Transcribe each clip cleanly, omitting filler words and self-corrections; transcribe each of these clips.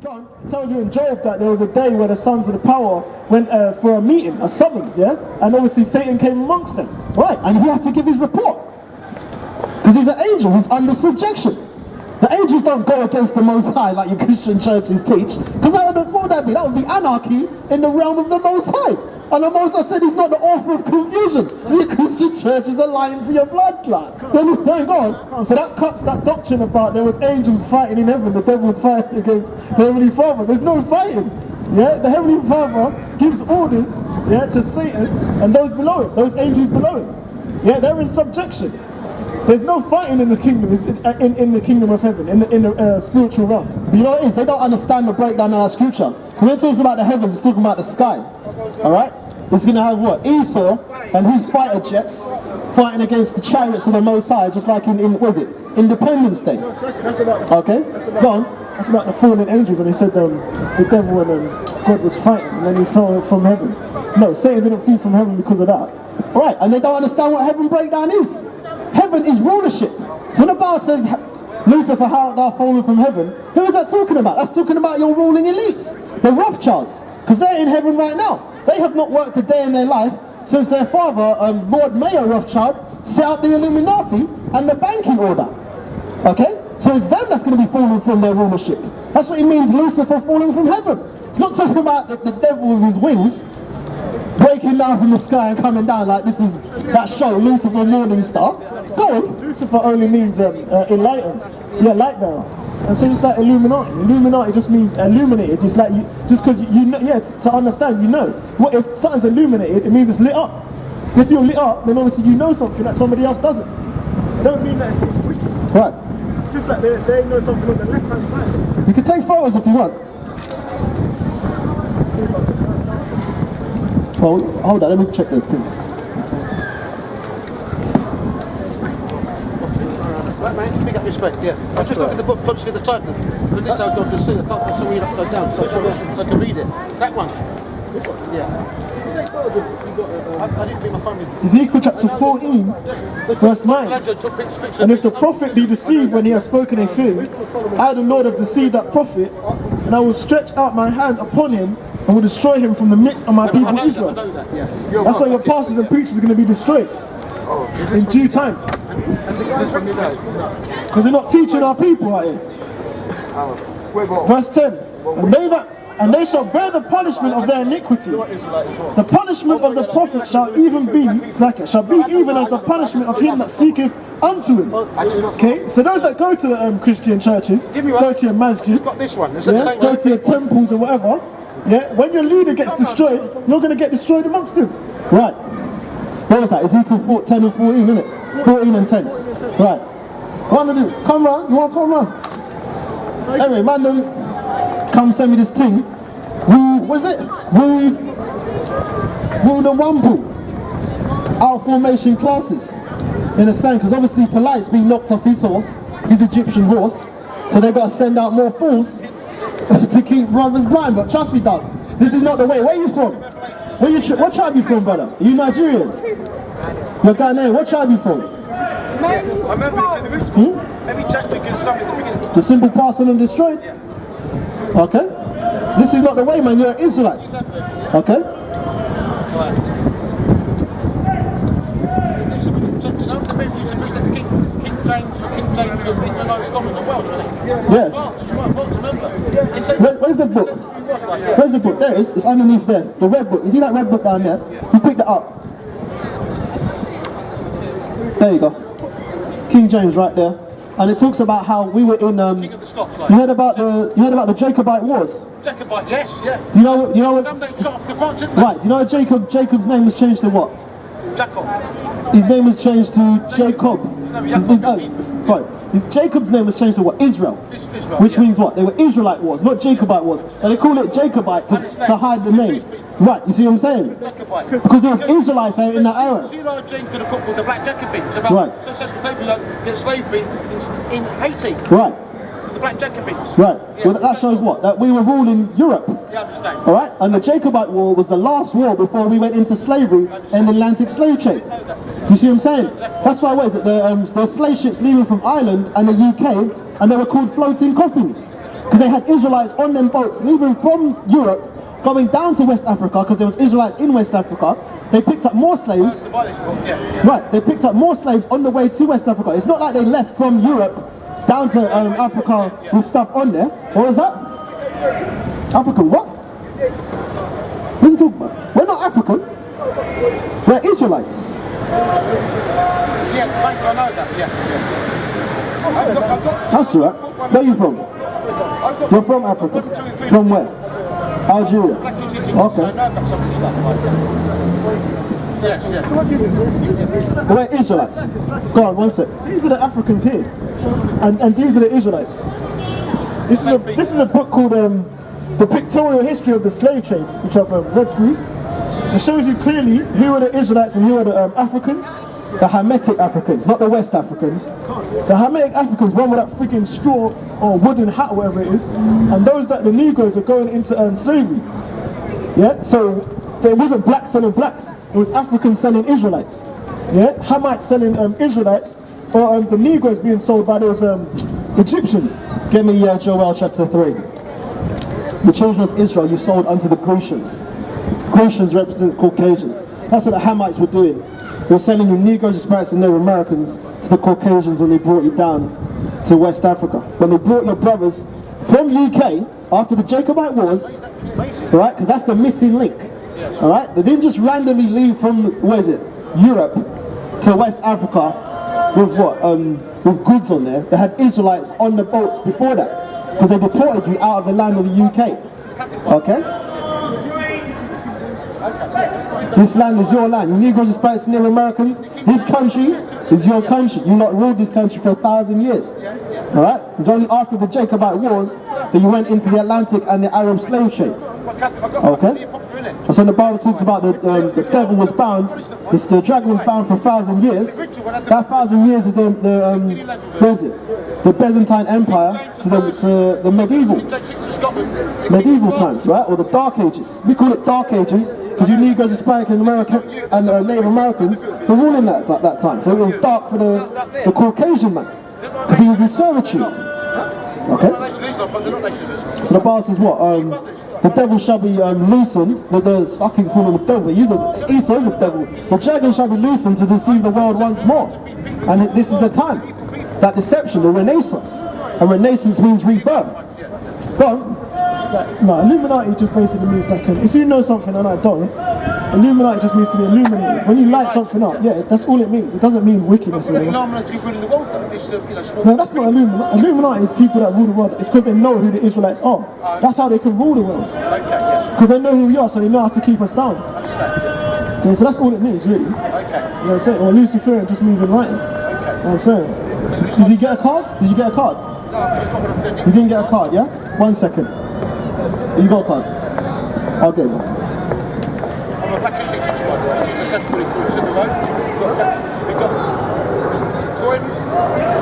John tells you in Job that there was a day where the sons of the power went for a meeting, a summons, yeah? And obviously Satan came amongst them. Right, and he had to give his report. Because he's an angel, he's under subjection. The angels don't go against the Most High like your Christian churches teach. Because what would that be? That would be anarchy in the realm of the Most High. And the Most High said he's not the author of confusion. So your Christian church is aligned to your blood clot. You understand? Go on. So that cuts that doctrine about there was angels fighting in heaven, the devil was fighting against the Heavenly Father. There's no fighting. Yeah, the Heavenly Father gives orders, yeah, to Satan and those below him, those angels below him. Yeah, they're in subjection. There's no fighting in the kingdom, in the kingdom of heaven, in the spiritual realm. But you know what it is? They don't understand the breakdown of our scripture. When it talks about the heavens, it's talking about the sky. Alright? It's going to have what? Esau and his fighter jets fighting against the chariots of the Most High, just like in what is it? Independence Day. That's about, okay? Go on. That's about the fallen angels when he said the devil and God was fighting and then he fell from heaven. No, Satan didn't fall from heaven because of that. Right, and they don't understand what heaven breakdown is. Heaven is rulership. So when the Bible says, Lucifer, how art thou fallen from heaven, who is that talking about? That's talking about your ruling elites, the Rothschilds, because they're in heaven right now. They have not worked a day in their life since their father, Lord Mayor Rothschild, set up the Illuminati and the banking order. Okay? So it's them that's going to be falling from their rulership. That's what it means, Lucifer falling from heaven. It's not talking about the devil with his wings breaking down from the sky and coming down like this is that show, Lucifer Morning Star. Go on. Lucifer only means enlightened. Yeah, light bearer. And so just like Illuminati. Illuminati just means illuminated. Just like just because you know, yeah, to understand, you know. What if something's illuminated? It means it's lit up. So if you're lit up, then obviously you know something that somebody else doesn't. It don't mean that it's wicked. Right. It's just that they know something on the left hand side. You can take photos if you want. Well, hold on, let me check the thing. Right, mate, big up respect, yeah. I've just got in the book, Consciously the Titan. But this I've got to see, I can't put read upside down, so I can read it. That one. This one? Yeah. You can take photos if you got I didn't bring my phone with me. Ezekiel chapter 14, verse 9. And if the prophet be deceived when he has spoken a thing, I the Lord have deceived that prophet, and I will stretch out my hand upon him and will destroy him from the midst of my people Israel. That's why your pastors and preachers are going to be destroyed in due time. Because they're not teaching our people out here. Verse 10. And they shall bear the punishment of their iniquity. The punishment of the prophet shall be even as the punishment of him that seeketh unto him. Okay, so those that go to the Christian churches, go to your masjid, yeah, go to your temples or whatever, yeah, when your leader gets destroyed, you're going to get destroyed amongst them. Right. What was that? Ezekiel 10 and 14, isn't it? 14 and 10. Right. What do you do? Come round. You want to come round? Anyway, man, come send me this thing. What is it? Woo the Wampu. Our formation classes. In a sense, because obviously Polite's been knocked off his horse, his Egyptian horse. So they've got to send out more fools to keep brothers blind. But trust me, dog, this is not the way. Where are you from? What tribe you from, brother? Are you Nigerian? You're Ghanaian. What tribe you from? The simple passing and destroyed? Okay. This is not the way, man. You're an Israelite. Okay. Yeah. Where's the book? Where's the book? There it is. It's underneath there. The red book. You see that red book down there? You picked it up. There you go. King James right there. And it talks about how we were in King of the Scots, like. You heard about the Jacobite Wars? Jacobite, yes, yeah. Do you know what? Right, do you know Jacob's name was changed to what? Jacob. His name was changed to Jacob. Jacob's name was changed to what? Israel. Which means what? They were Israelite wars, not Jacobite wars. And they call it Jacobite to hide the name. Right, you see what I'm saying? Jacobite. Because there was Israelites there in that era. See like James could have called the Black Jacobins about successful people like get slavery in Haiti. Right. The Black Jacobins. Right. Yeah. Well, that shows what? That we were ruling Europe. Yeah, I understand. Alright? And the Jacobite War was the last war before we went into slavery and the Atlantic slave trade. You see what I'm saying? That's why, what is it? The slave ships leaving from Ireland and the UK, and they were called floating coffins. Because Because they had Israelites on them boats, and even from Europe, going down to West Africa, because there was Israelites in West Africa, they picked up more slaves. Right, they picked up more slaves on the way to West Africa. It's not like they left from Europe down to Africa with stuff on there. What was that? Africa what? What are you talking about? We're not African. We're Israelites. Yeah, I know that, yeah. That's right. Where are you from? You're from Africa. From where? Algeria. Okay. We're Israelites. Go on, one sec. These are the Africans here, and these are the Israelites. This is a book called The Pictorial History of the Slave Trade, which I've read through. It shows you clearly who are the Israelites and who are the Africans. The Hamitic Africans, not the West Africans. The Hamitic Africans, one with that freaking straw or wooden hat or whatever it is, and those that the Negroes are going into slavery. Yeah, so it wasn't blacks selling blacks, it was Africans selling Israelites. Yeah, Hamites selling Israelites, or the Negroes being sold by those Egyptians. Give me Joel chapter 3. The children of Israel you sold unto the Grecians. Grecians represent Caucasians. That's what the Hamites were doing. They were selling you Negroes, Hispanics and Native Americans to the Caucasians when they brought you down to West Africa. When they brought your brothers from UK after the Jacobite Wars, right? Because that's the missing link. All right, they didn't just randomly leave from Europe to West Africa with what? With goods on there. They had Israelites on the boats before that because they deported you out of the land of the UK. Okay. This land is your land. You Negroes, Hispanics, Native Americans. This country is your country. You not ruled this country for 1,000 years. All right. It was only after the Jacobite Wars that you went into the Atlantic and the Arab slave trade. Okay. So when the Bible talks about the devil was bound, the dragon was bound for 1,000 years. That 1,000 years is the Byzantine Empire to the medieval times, right? Or the Dark Ages. We call it Dark Ages because you Negroes, Hispanic and American and Native Americans were ruling that time. So it was dark for the Caucasian man because he was in servitude. Okay. So the Bible says what? The devil shall be loosened. I can call him the devil. He's the devil. The dragon shall be loosened to deceive the world once more. And this is the time. That deception, the Renaissance. And Renaissance means rebirth. But no, Illuminati just basically means like if you know something and I don't, Illuminati just means to be illuminated. When you light something up, yeah, that's all it means. It doesn't mean wickedness or anything. No, that's not Illuminati. Illuminati is people that rule the world. It's because they know who the Israelites are. That's how they can rule the world. Because they know who we are, so they know how to keep us down. Okay, so that's all it means, really. You know what I'm saying? Or Luciferian just means enlightened. You know what I'm saying? Did you get a card? Did you get a card? No, I've just got one. You didn't get a card, yeah? 1 second. You got a card? Okay. I'm a packaging touch one. She's a separate coin. We've got coin,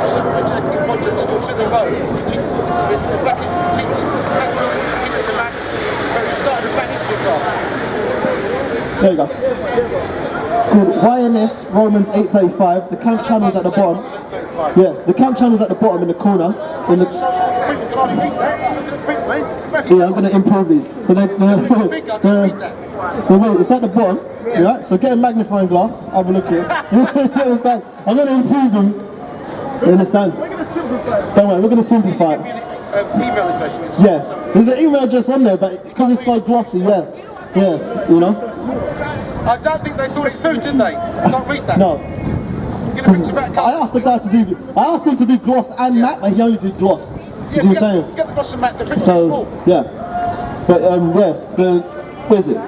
separate project schools in the road. The black history teach, actual English and maths. Where we started the black history class. There you go. Called YNS Romans 8:35. The camp channel's at the bottom. Yeah, the camp channel's at the bottom in the corners. In the yeah, I'm going to improve these. Wait, it's at the bottom. Yeah, so get a magnifying glass. Have a look here. Understand? I'm going to improve them. You understand? We're going to simplify it. Don't worry, we're going to simplify it. Email address. Yeah, there's an email address on there, but because it's so glossy, yeah, you know. I don't think they thought it through, did they? I can't read that. No. I asked the guy to do. I asked him to do gloss and matte, but he only did gloss. Yeah, you saying? Get the gloss and matte. They're So yeah, but where is it?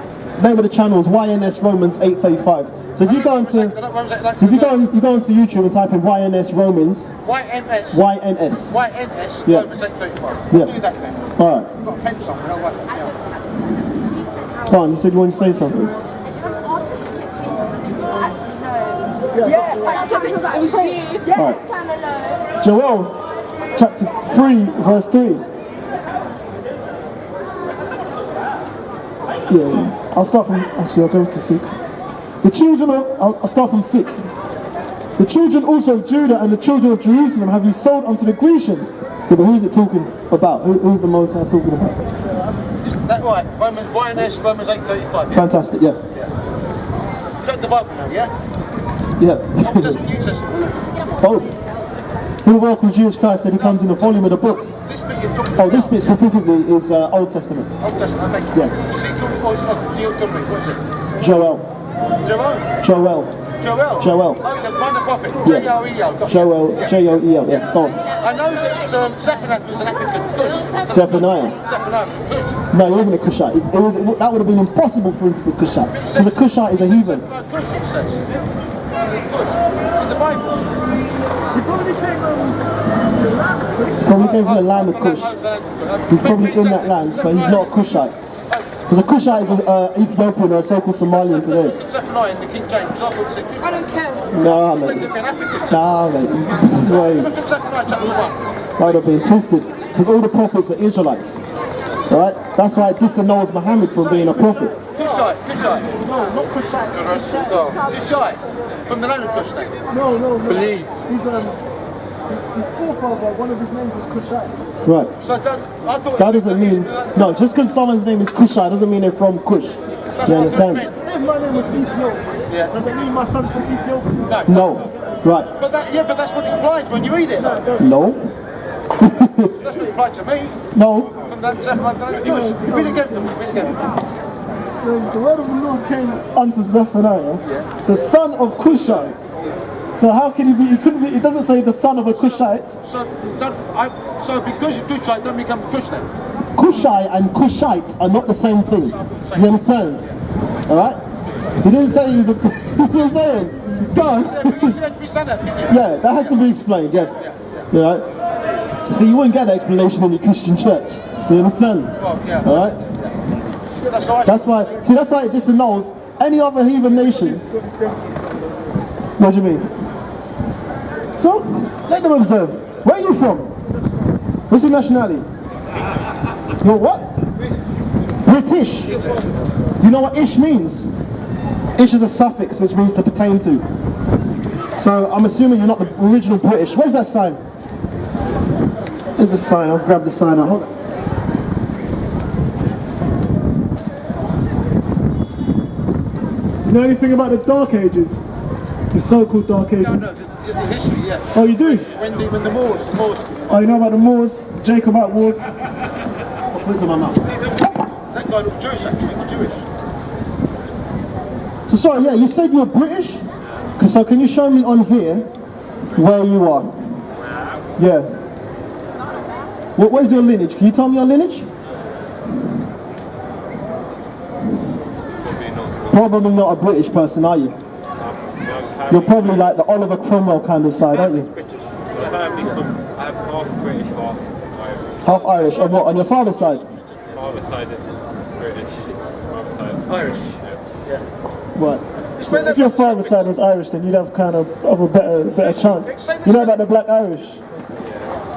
Name of the channel is YNS Romans 8:35. So if you go into YouTube and type in YNS Romans. YNS. Yeah. Romans 8:35. Yeah. Do that then. All right. I've got a pen somewhere. I'll write that down. Come on, you said you wanted to say something. Alright. Joel chapter 3 verse 3. Yeah, I'll start from, actually I'll go to 6. The children of, I'll start from 6. The children also of Judah and the children of Jerusalem have you sold unto the Grecians, Yeah, but who's it talking about? Who's the Most High talking about? Is that right? Romans 8:35. Yeah? Fantastic, yeah. Got the Bible now, yeah? Yeah. Old Testament, New Testament. Both. Who welcomes Jesus Christ and he comes in the volume of the book? This bit you're talking Oh, about. this bit specifically is Old Testament. Old Testament, thank you. Yeah. Ezekiel, what is it? Joel. Joel? Joel. Joel? Joel. Okay, one the prophet. Yes. J-O-E-L. got it. Joel. Yeah. J-O-E-L, yeah. Go on. I know that Zephaniah was an African Cush. Zephaniah. Zephaniah was a Cush. No, he wasn't a Cushite. That would have been impossible for him to be Cushite. Because a Cushite is a heathen. Cush, it says. Cush. In the Bible. Probably came from the land of Cush. He's probably in that land, but he's not a Cushite. Because a Cushite is an Ethiopian or a so-called Somalian today. Zephaniah in the King James. I thought it said Cush. I don't care. Nah, It mate. could have been African. Nah, mate. Wait. Look at Zephaniah chapter 1. I would have been twisted. Because all the prophets are Israelites. Alright? That's why it disannuls Muhammad from being a prophet. Cushite. No, not Kushite. Cushite. From the land of Cush then. No. Believe. His forefather, one of his names was Kushite. Right. So I thought That doesn't mean... No, just because someone's name is Kushite doesn't mean they're from Kush. You understand? If my name was Ethiopia, Yeah. does it mean my son's from Ethiopia? No. Right. But that's what it implies when you read it. No. That's what it implies to me. No. From that Zephaniah to Cush. Read it again for me. Read it again. The word of the Lord came unto Zephaniah, the son of Cushite. So how can he be? He couldn't be. It doesn't say the son of a Cushite. So because you Cushite, don't become Cush then. Kushite and Kushite are not the same thing. You understand? Alright? He didn't say he was a... That's what I'm saying. Go on. But you said to be saying that, didn't you? Yeah, that had to be explained, yes. Alright? See, you wouldn't get that explanation in the Christian church. You understand? Well, yeah. Alright? That's all right. That's why it disannuls any other heathen nation. What do you mean? So, let them observe. Where are you from? What's your nationality? You're what? British. Do you know what ish means? Ish is a suffix which means to pertain to. So I'm assuming you're not the original British. Where's that sign? There's the sign. I'll grab the sign out. Hold on. You know anything about the Dark Ages? The so-called Dark Ages? No, the history, yeah. Oh, you do? When the Moors. Oh, you know about the Moors? Jacobite Wars? I'll put it in my mouth. That guy looked Jewish actually. He's Jewish. So sorry, yeah, you said you're British? So can you show me on here where you are? Yeah. Where's your lineage? Can you tell me your lineage? Probably not a British person, are you? You're probably like the Oliver Cromwell kind of side, aren't you? I'm half British, half Irish. Half Irish. On what? On your father's side? Father's side is British, mother's side Irish. Right. So if your father's side was Irish, then you'd have kind of a better chance. You know about the Black Irish?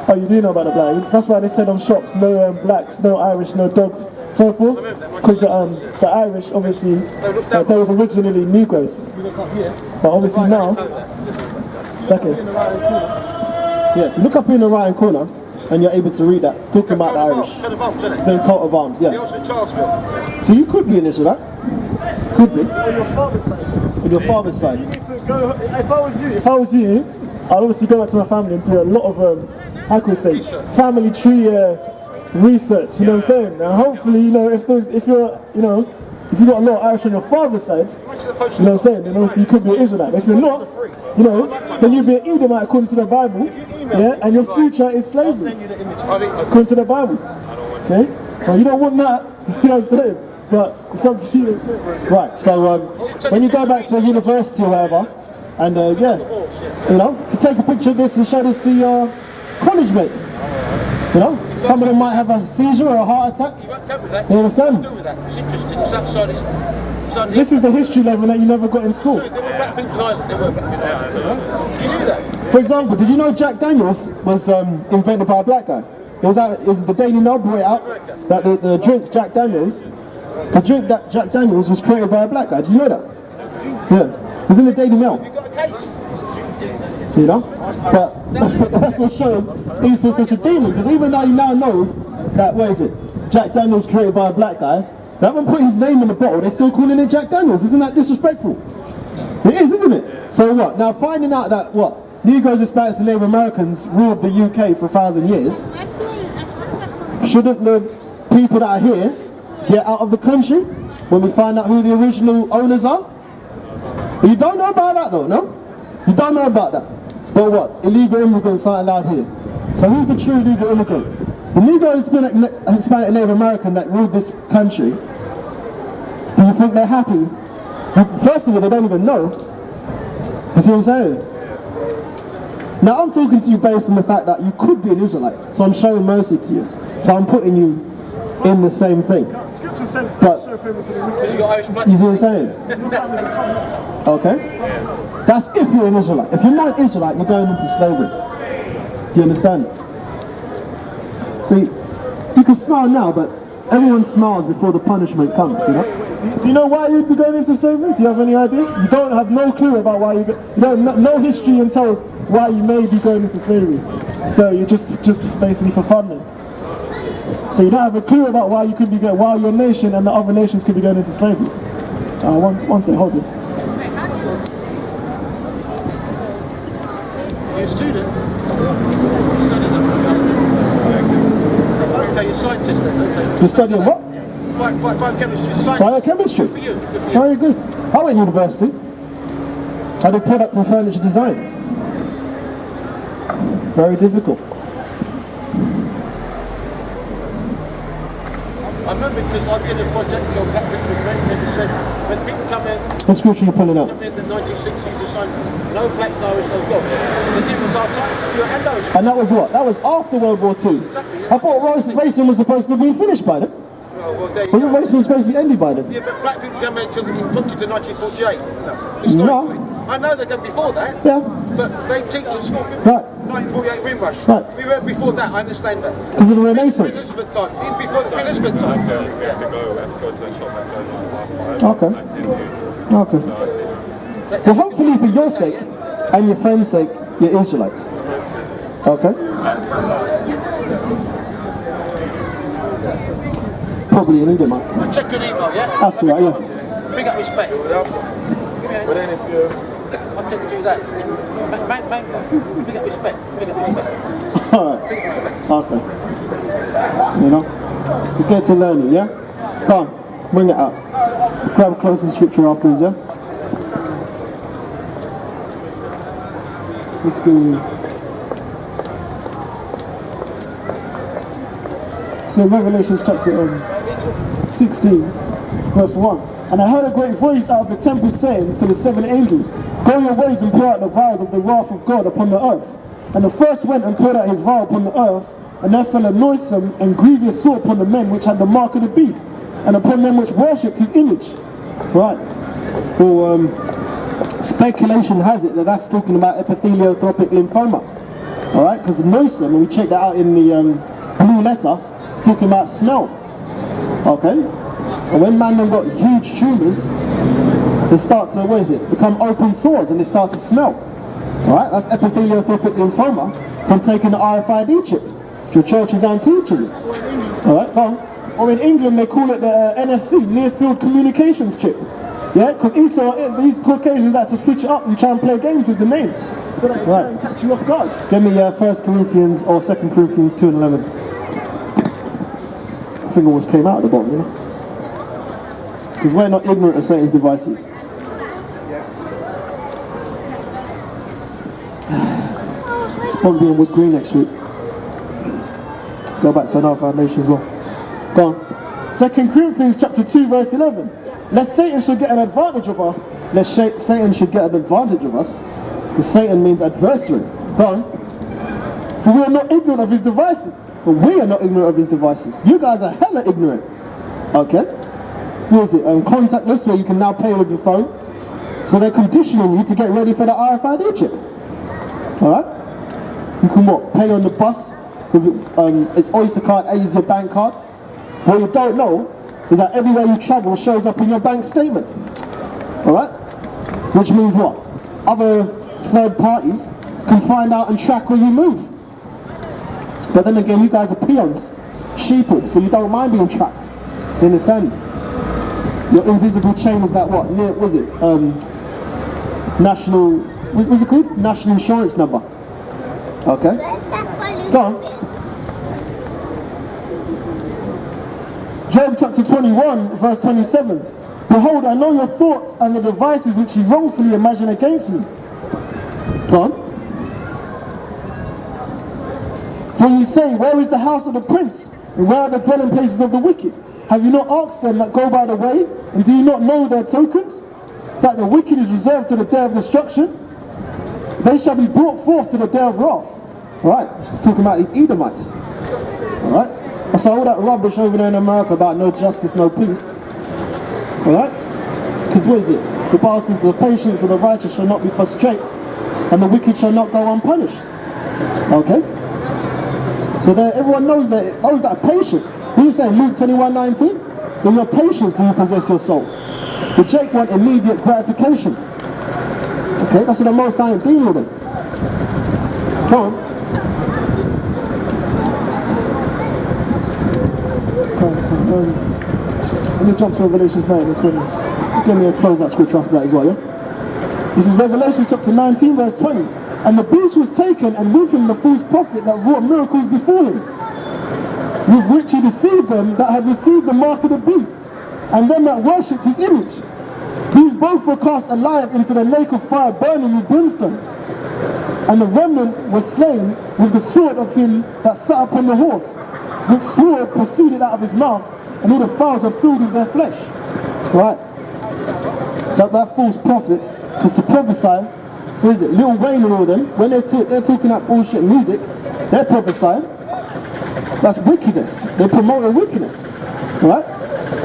Oh, you do know about the Black. That's why they said on shops, no blacks, no Irish, no dogs, so forth. Because the Irish, obviously, they was originally Negroes. But obviously now, okay. Yeah, if you look up in the right corner, and you're able to read that. It's talking about the Irish. Coat of arms, isn't It's it? named coat of arms, He yeah. also in Charlesville. So you could be an Israelite. Could be. On your father's side. On your father's side. You need to go, if I was you, I'd obviously go back to my family and do a lot of, how can we say, family tree research, you know what I'm saying? And hopefully, you know, if you're, you know, if you've got a lot of Irish on your father's side, you know what I'm saying, then obviously you could be an Israelite. If you're not, you know, then you'd be an Edomite according to the Bible, yeah, and your future is slavery, according to the Bible, okay? So you don't want that, you know what I'm saying? But it's up to you. Right, so when you go back to university or whatever, and yeah, you know, to take a picture of this and show this to your college mates. You know, some of them might have a seizure or a heart attack. You understand? It's interesting. It's outside his. This is the history level that you never got in school. They were Black People Island. They were Black People Island. You knew that? For example, did you know Jack Daniels was invented by a black guy? It was the Daily Mail brought it out that the drink Jack Daniels, was created by a black guy. Did you know that? Yeah, it was in the Daily Mail. You got a case? You know? But that's what shows Esau's such a demon, because even though he now knows that, what is it, Jack Daniels created by a black guy, they haven't put his name in the bottle, they're still calling it Jack Daniels. Isn't that disrespectful? It is, isn't it? So what? Now finding out that, what, Negroes, Hispanics and Native Americans ruled the UK for 1,000 years, shouldn't the people that are here get out of the country when we find out who the original owners are? But you don't know about that though, no? You don't know about that. But what? Illegal immigrants aren't allowed here. So who's the true illegal immigrant? The Negro, Hispanic and Native American that ruled this country, do you think they're happy? First of all, they don't even know. You see what I'm saying? Now I'm talking to you based on the fact that you could be an Israelite, so I'm showing mercy to you. So I'm putting you in the same thing. But you see what I'm saying? Okay? That's if you're an Israelite. If you're not an Israelite, you're going into slavery. Do you understand? So you can smile now, but everyone smiles before the punishment comes, you know? Do you know why you'd be going into slavery? Do you have any idea? You don't have no clue about why you don't no history and tells why you may be going into slavery. So you're just basically for fun then. So you don't have a clue about why you could be going, why your nation and the other nations could be going into slavery. One second, hold this. You're a student? You're studying okay, you're a scientist then, okay. You're studying what? Biochemistry, science. Biochemistry. Good for you, good for you. Very good. I went to university. I did product and furniture design. Very difficult. I remember because I did a project on Black People and they said when people come in, What scripture are you pulling up? come in the 1960s or something, no black, no is no gods. The did was our time, you and those. And that was what? That was after World War II. Exactly. I thought racism was supposed to be finished by then. Well, there you Wasn't go. racism supposed to be ended by then? Yeah, but black people came into the country to 1948. No, historically. I know they came before that. Yeah. But they teach at school. Right. 1948 Windrush. Right. We went before that, I understand that. Because of the Renaissance. Elizabeth time. Even before the Elizabeth time. We have to go to the shop at like 5:30. Okay. Like 10 to. Okay. So I see. Well, hopefully for your sake and your friend's sake, you're Israelites. Okay? Probably an Indian man. Check your email, yeah? That's right, yeah. Big up respect. But then if you... I didn't do that. Bang. Big up respect. Big up respect. Alright. Okay. You know? You get to learning, yeah? Come on, bring it out. Grab a closing scripture afterwards, yeah? Let's go. So Revelation chapter 16, verse 1. And I heard a great voice out of the temple saying to the 7 angels, Go your ways and pour out the vials of the wrath of God upon the earth. And the first went and poured out his vial upon the earth, and there fell a noisome and grievous sore upon the men which had the mark of the beast, and upon them which worshipped his image. Right. Well, speculation has it that that's talking about epitheliotropic lymphoma. Alright, because the noisome, and we checked that out in the blue letter, it's talking about smell. Okay? And when man then got huge tumours, they start to, become open sores and they start to smell. Alright, that's epitheliotropic lymphoma from taking the RFID chip. Your churches aren't teaching it. Alright, go on. Or in England they call it the NFC, Near Field Communications chip. Yeah, because these Caucasians like to switch it up and try and play games with the name. So that they try and catch you off guard. Give me 1 Corinthians or 2 Corinthians 2:11. I think it almost came out at the bottom, you know. Because we're not ignorant of Satan's devices. Probably be in Wood Green next week. Go back to another foundation as well. Go on. 2 Corinthians chapter 2 verse 11. Lest Satan should get an advantage of us. Lest Satan should get an advantage of us. Because Satan means adversary. Go on. For we are not ignorant of his devices. But we are not ignorant of his devices. You guys are hella ignorant. Okay? What is it? Contactless, where you can now pay with your phone. So they're conditioning you to get ready for the RFID chip. Alright? You can what? Pay on the bus with its Oyster card as your bank card. What you don't know is that everywhere you travel shows up in your bank statement. Alright? Which means what? Other third parties can find out and track where you move. But then again, you guys are peons, sheeple, so you don't mind being tracked. You understand? Your invisible chain is that what? Was it? National, what's it called? National insurance number. Okay. Go on. Job chapter 21, verse 27. Behold, I know your thoughts and the devices which you wrongfully imagine against me. Go on. For you say, where is the house of the prince? And where are the dwelling places of the wicked? Have you not asked them that go by the way? And do you not know their tokens? That the wicked is reserved to the day of destruction? They shall be brought forth to the day of wrath. Right, it's talking about these Edomites. Alright, so all that rubbish over there in America about no justice, no peace. Alright, because what is it? The Bible says the patience of the righteous shall not be frustrated, and the wicked shall not go unpunished. Okay? So there, everyone knows that those that are patient. What you say, Luke 21:19? In your patience do you possess your souls. The Jake want immediate gratification. Okay, that's what the Most High ain't dealing with it. Come on. Let me jump to Revelation 9 and 20. Give me a close that scripture after that as well, yeah? This is Revelation chapter 19 verse 20. And the beast was taken, and with him the false prophet that wrought miracles before him, with which he deceived them that had received the mark of the beast, and them that worshipped his image. These both were cast alive into the lake of fire burning with brimstone. And the remnant was slain with the sword of him that sat upon the horse, which sword proceeded out of his mouth, and all the fowls are filled with their flesh. Right. So that false prophet, because to prophesy, what is it? Lil Wayne and all them, when they're talking that bullshit music, they're prophesying. That's wickedness. They're promoting wickedness. Right?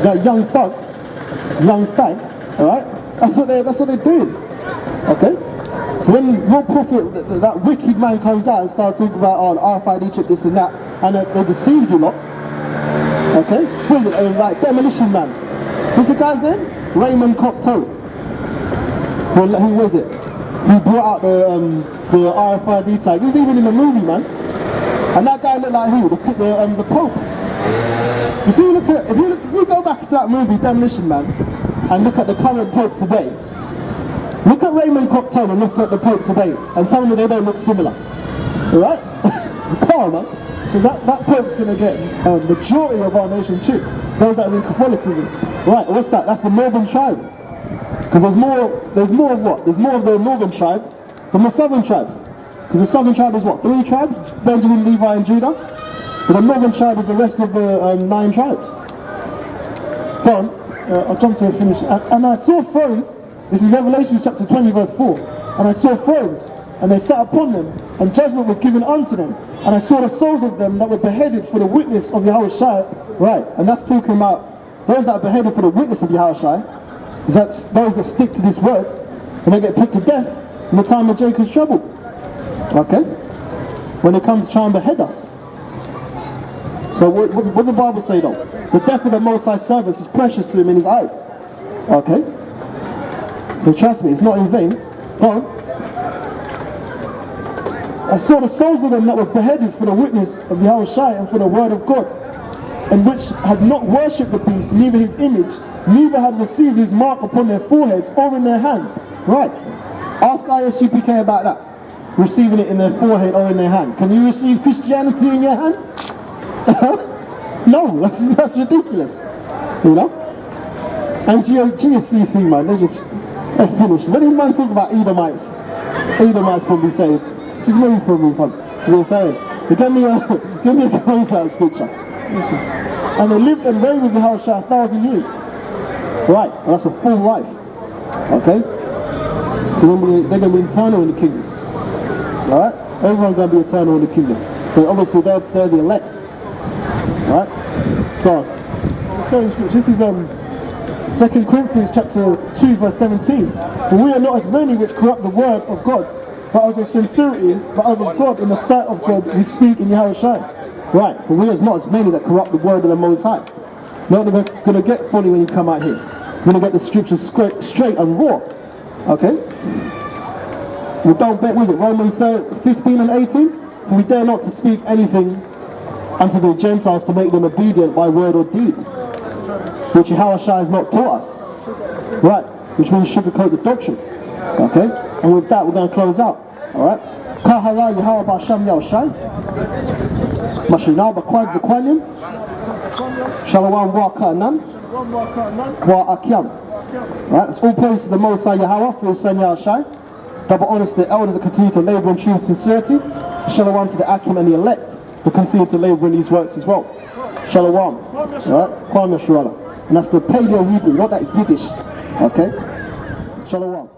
That young thug, young fag, alright? That's what they're doing. Okay? So when your prophet, that wicked man comes out and starts talking about RFID chip, this and that, and they deceived you lot. Okay? What is it? Like Demolition Man. What's the guy's name? Raymond Cocteau. Well, who was it? Who brought out the RFID tag. He was even in the movie, man. And that guy looked like who? The Pope. If you go back to that movie, Demolition Man, and look at the current Pope today, look at Raymond Cocteau and look at the Pope today, and tell me they don't look similar. Alright? Come on, man. Because that Pope's going to get majority of our nation chipped. Those that are in Catholicism. Right, what's that? That's the Northern tribe. Because there's more of what? There's more of the Northern tribe than the Southern tribe. Because the Southern tribe is what? 3 tribes? Benjamin, Levi and Judah. But the Northern tribe is the rest of the 9 tribes. Go on. I'll jump to finish. And I saw thrones. This is Revelation chapter 20 verse 4. And I saw thrones, and they sat upon them, and judgment was given unto them. And I saw the souls of them that were beheaded for the witness of Yahushua. Right, and that's talking about those that are beheaded for the witness of Yahushua. Is that those that stick to this word, and they get put to death in the time of Jacob's trouble. Okay? When it comes to trying to behead us. So what the Bible say though? The death of the Most High servants is precious to him in his eyes. Okay? But trust me, it's not in vain. Go on. I saw the souls of them that was beheaded for the witness of Yahushua and for the word of God, and which had not worshipped the beast, neither his image, neither had received his mark upon their foreheads or in their hands. Right. Ask ISUPK about that. Receiving it in their forehead or in their hand. Can you receive Christianity in your hand? No, that's ridiculous. You know? And GSCC, man, they're finished. When any man talk about Edomites can be saved. Just maybe for me, fun. As I was saying, give me a close out scripture. And they lived and reigned with Yahushua 1,000 years. Right, and that's a full life. Okay? They're going to be eternal in the kingdom. Alright? Everyone's going to be eternal in the kingdom. But obviously they're the elect. Alright? Go on. This is 2 Corinthians chapter 2 verse 17. For we are not as many which corrupt the word of God, but out of sincerity, but out of God, in the sight of God, we speak in Yahushua. Right, for we are not as many that corrupt the word of the Most High. You're not going to get funny when you come out here. You're going to get the scriptures straight and raw. Okay? We don't bet, was it Romans 15 and 18? For we dare not to speak anything unto the Gentiles to make them obedient by word or deed, which Yahushua has not taught us. Right, which means sugarcoat the doctrine. Okay, and with that we're going to close out. Alright. Kahara Yahweh Basham Yahushai. Mashinal Bakwad Zakwanyam. Shalawam Wa Ka'anan. Wa Akyam. Right, it's all praise to the Most High Yahweh through His Son Yahushai. Double honors to the elders that continue to labor in true sincerity. Shalom to the Akim and the elect who continue to labor in these works as well. Shalom. Alright? Kwame Shurala. And that's the Paleo Hebrew, not that Yiddish. Okay? Shalom.